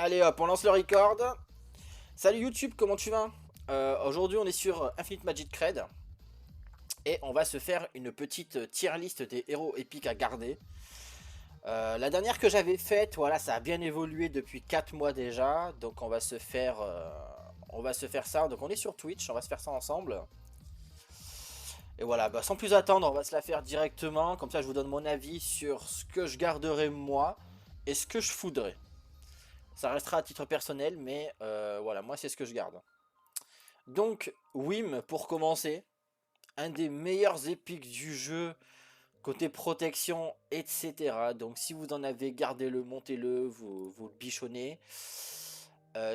Allez hop, on lance le record. Salut YouTube, comment tu vas? Aujourd'hui on est sur Infinite Magic Cred. Et on va se faire une petite tier list des héros épiques à garder. La dernière que j'avais faite, voilà, ça a bien évolué depuis 4 mois déjà. Donc on va se faire ça. Donc on est sur Twitch, on va se faire ça ensemble. Et voilà, bah, sans plus attendre, on va se la faire directement. Comme ça je vous donne mon avis sur ce que je garderai moi et ce que je foudrais. Ça restera à titre personnel, mais voilà, moi c'est ce que je garde. Donc, Wim, pour commencer, un des meilleurs épiques du jeu, côté protection, etc. Donc, si vous en avez, gardez-le, montez-le, vous le bichonnez.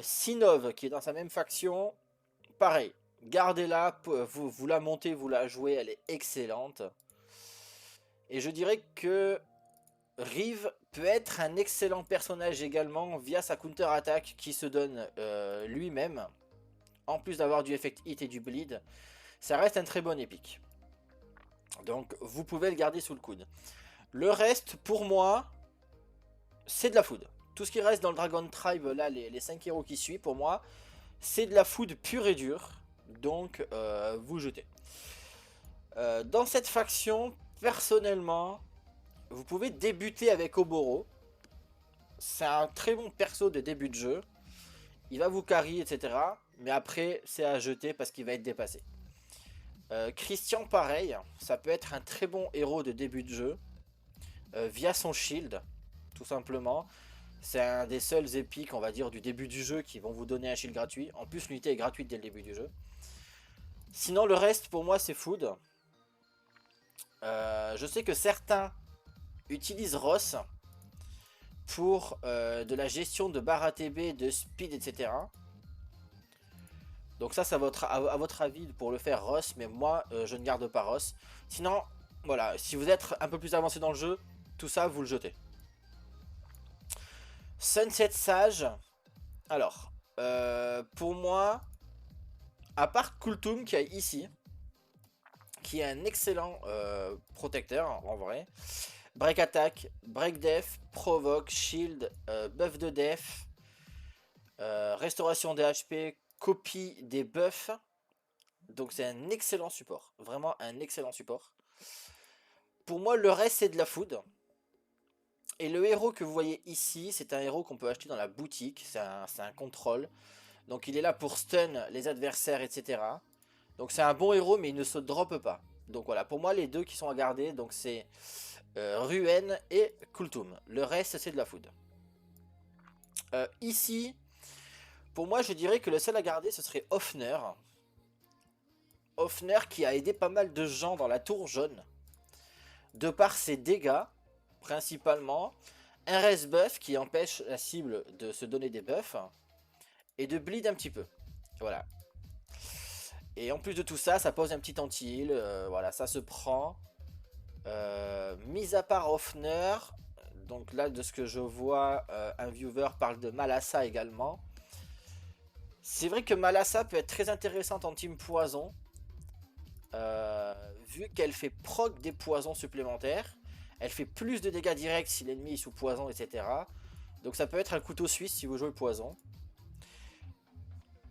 Sinov, qui est dans sa même faction, pareil, gardez-la, vous la montez, vous la jouez, elle est excellente. Et je dirais que Rive peut être un excellent personnage également via sa counter-attaque qui se donne lui-même. En plus d'avoir du effect hit et du bleed, ça reste un très bon épique. Donc vous pouvez le garder sous le coude. Le reste, pour moi, c'est de la food. Tout ce qui reste dans le Dragon Tribe, là, les 5 héros qui suivent, pour moi, c'est de la food pure et dure. Donc vous jetez. Dans cette faction, personnellement, vous pouvez débuter avec Oboro. C'est un très bon perso de début de jeu. Il va vous carry, etc. Mais après, c'est à jeter parce qu'il va être dépassé. Christian, pareil, ça peut être un très bon héros de début de jeu. Via son shield, tout simplement. C'est un des seuls épiques, on va dire, du début du jeu qui vont vous donner un shield gratuit. En plus, l'unité est gratuite dès le début du jeu. Sinon, le reste, pour moi, c'est food. Je sais que certains utilisent Ross pour de la gestion de barre ATB, de speed, etc. Donc ça, c'est à votre avis pour le faire Ross, mais moi, je ne garde pas Ross. Sinon, voilà, si vous êtes un peu plus avancé dans le jeu, tout ça, vous le jetez. Sunset Sage, alors, pour moi, à part Kultum qui est ici, qui est un excellent protecteur en vrai, Break Attack, Break Def, Provoke, Shield, Buff de Def, Restauration des HP, copie des buffs. Donc c'est un excellent support, vraiment un excellent support. Pour moi, le reste c'est de la food. Et le héros que vous voyez ici, c'est un héros qu'on peut acheter dans la boutique, c'est un contrôle. Donc il est là pour stun les adversaires, etc. Donc c'est un bon héros, mais il ne se drop pas. Donc voilà, pour moi les deux qui sont à garder, donc c'est Ruen et Kultum. Le reste c'est de la food. Ici, pour moi je dirais que le seul à garder ce serait Hoffner. Hoffner qui a aidé pas mal de gens dans la tour jaune. De par ses dégâts, principalement. Un res buff qui empêche la cible de se donner des buffs. Et de bleed un petit peu. Voilà. Et en plus de tout ça, ça pose un petit anti-heal. Voilà, ça se prend. Mis à part Hoffner, donc là de ce que je vois, un viewer parle de Malassa également. C'est vrai que Malassa peut être très intéressante en team poison. Vu qu'elle fait proc des poisons supplémentaires. Elle fait plus de dégâts directs si l'ennemi est sous poison, etc. Donc ça peut être un couteau suisse si vous jouez poison.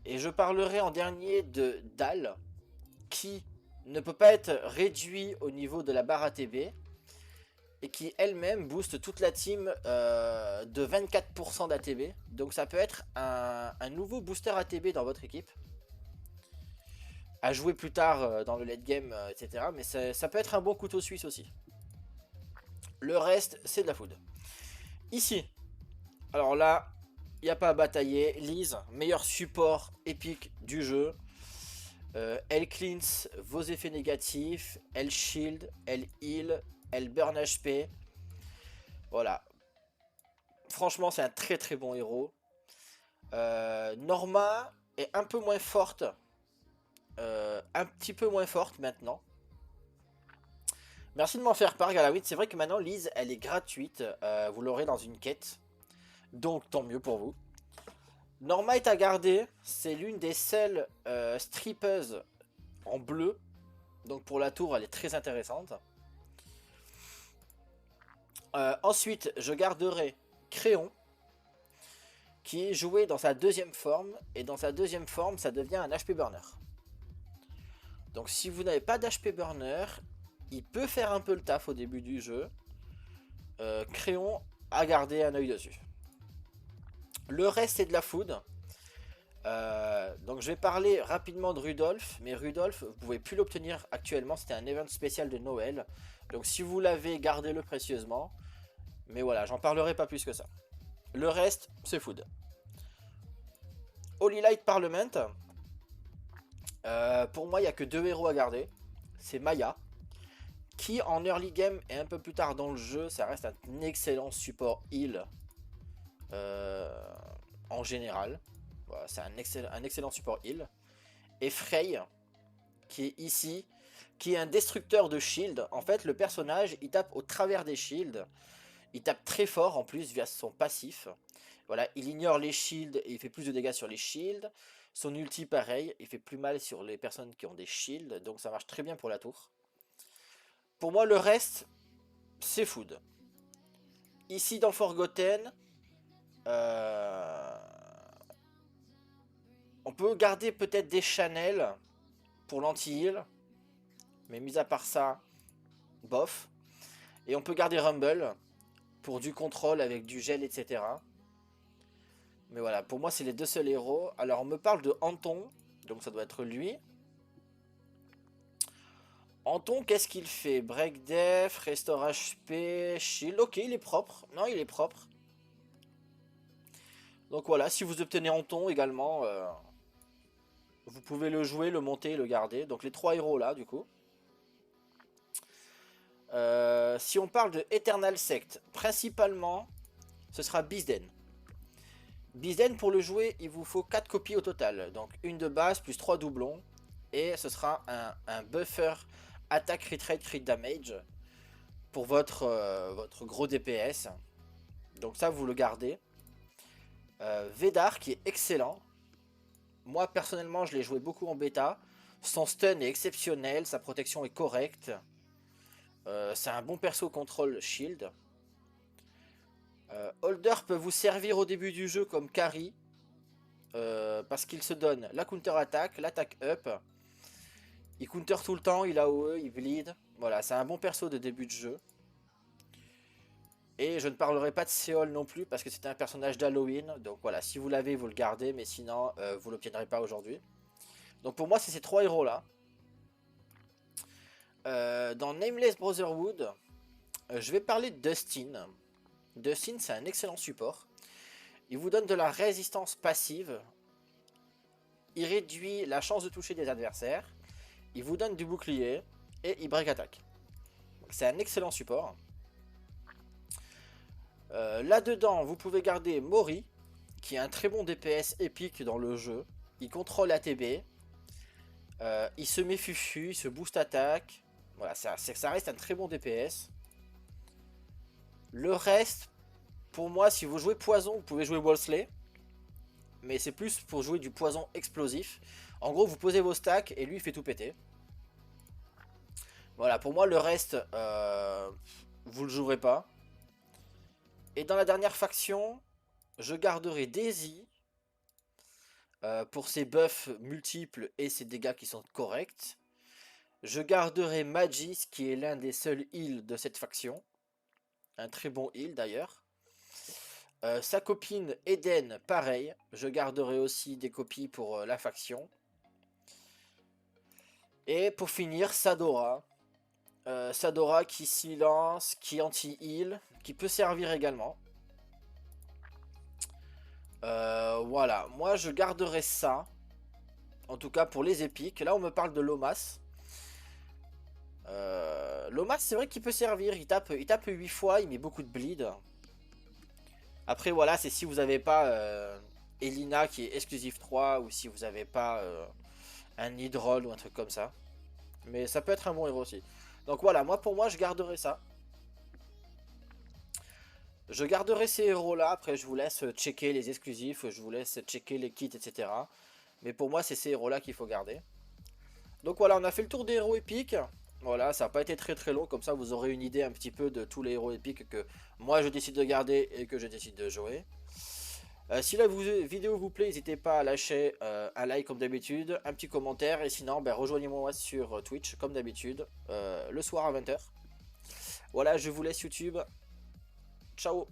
Et je parlerai en dernier de Dal, qui ne peut pas être réduit au niveau de la barre ATB, et qui elle-même booste toute la team de 24% d'ATB. Donc ça peut être un nouveau booster ATB dans votre équipe, à jouer plus tard dans le late game, etc. Mais ça peut être un bon couteau suisse aussi. Le reste, c'est de la food. Ici, alors là, il n'y a pas à batailler. Lise, meilleur support épique du jeu. Elle cleanse vos effets négatifs. Elle shield, elle heal, elle burn HP. Voilà. Franchement, c'est un très très bon héros. Norma est un peu moins forte. Un petit peu moins forte maintenant. Merci de m'en faire part, Galawit. C'est vrai que maintenant, Lise, elle est gratuite. Vous l'aurez dans une quête. Donc, tant mieux pour vous. Norma est à garder. C'est l'une des seules strippeuses en bleu. Donc, pour la tour, elle est très intéressante. Ensuite, je garderai Créon. qui est joué dans sa deuxième forme, et dans sa deuxième forme, ça devient un HP burner. Donc si vous n'avez pas d'HP burner, il peut faire un peu le taf au début du jeu. Créon à garder un œil dessus. Le reste c'est de la food. Donc je vais parler rapidement de Rudolph, mais Rudolph vous pouvez plus l'obtenir actuellement, c'était un event spécial de Noël. Donc si vous l'avez, gardez-le précieusement. Mais voilà, j'en parlerai pas plus que ça. Le reste c'est food. Holy Light Parliament. Pour moi il n'y a que 2 héros à garder. C'est Maya, qui en early game et un peu plus tard dans le jeu, ça reste un excellent support heal en général. Voilà, c'est un excellent support heal. Et Frey, qui est ici, qui est un destructeur de shield. En fait, le personnage, il tape au travers des shields. Il tape très fort en plus via son passif. Voilà, il ignore les shields et il fait plus de dégâts sur les shields. Son ulti, pareil, il fait plus mal sur les personnes qui ont des shields. Donc ça marche très bien pour la tour. Pour moi, le reste, c'est food. Ici, dans Forgotten, on peut garder peut-être des Chanel pour l'anti-heal. Mais mis à part ça, bof. Et on peut garder Rumble pour du contrôle avec du gel, etc. Mais voilà, pour moi, c'est les 2 seuls héros. Alors, on me parle de Anton, donc ça doit être lui. Anton, qu'est-ce qu'il fait? Break Def, Restore HP, Shield. Ok, il est propre. Non, il est propre. Donc voilà, si vous obtenez Anton également, vous pouvez le jouer, le monter, le garder. Donc les 3 héros là, du coup. Si on parle de Eternal Sect, principalement, ce sera Bizden. Bizden, pour le jouer, il vous faut 4 copies au total. Donc une de base, plus 3 doublons. Et ce sera un buffer attaque, crit rate, crit damage pour votre gros DPS. Donc ça, vous le gardez. Vedar, qui est excellent. Moi, personnellement, je l'ai joué beaucoup en bêta. Son stun est exceptionnel, sa protection est correcte. C'est un bon perso contrôle shield. Holder peut vous servir au début du jeu comme carry. Parce qu'il se donne la counter attaque, l'attaque up. Il counter tout le temps, il AOE, il bleed. Voilà, c'est un bon perso de début de jeu. Et je ne parlerai pas de Seol non plus parce que c'est un personnage d'Halloween. Donc voilà, si vous l'avez, vous le gardez. Mais sinon, vous ne l'obtiendrez pas aujourd'hui. Donc pour moi, c'est ces 3 héros là. Dans Nameless Brotherhood, je vais parler de Dustin. Dustin, c'est un excellent support. Il vous donne de la résistance passive. Il réduit la chance de toucher des adversaires. Il vous donne du bouclier. Et il break attaque. C'est un excellent support. Là-dedans, vous pouvez garder Mori, qui est un très bon DPS épique dans le jeu. Il contrôle ATB. Il se met fufu, il se boost attaque. Voilà, ça reste un très bon DPS. Le reste, pour moi, si vous jouez poison, vous pouvez jouer Wolseley. Mais c'est plus pour jouer du poison explosif. En gros, vous posez vos stacks et lui, il fait tout péter. Voilà, pour moi, le reste, vous le jouerez pas. Et dans la dernière faction, je garderai Daisy pour ses buffs multiples et ses dégâts qui sont corrects. Je garderai Magis, qui est l'un des seuls heals de cette faction. Un très bon heal d'ailleurs. Sa copine Eden, pareil. Je garderai aussi des copies pour la faction. Et pour finir, Sadora. Sadora qui silence, qui anti-heal, qui peut servir également. Voilà, moi je garderai ça. En tout cas pour les épiques. Là on me parle de Lomas. Lomas, c'est vrai qu'il peut servir. Il tape 8 fois, il met beaucoup de bleed. Après voilà, c'est si vous n'avez pas Elina qui est exclusive 3. Ou si vous n'avez pas un Hydrol ou un truc comme ça. Mais ça peut être un bon héros aussi. Donc voilà, moi pour moi je garderai ça. Je garderai ces héros là, après je vous laisse checker les exclusifs, je vous laisse checker les kits, etc. Mais pour moi c'est ces héros là qu'il faut garder. Donc voilà, on a fait le tour des héros épiques. Voilà, ça n'a pas été très long, comme ça vous aurez une idée un petit peu de tous les héros épiques que moi je décide de garder et que je décide de jouer. Si la vidéo vous plaît, n'hésitez pas à lâcher un like comme d'habitude, un petit commentaire, et sinon ben, rejoignez-moi sur Twitch comme d'habitude, le soir à 20 h. Voilà, je vous laisse YouTube. Ciao.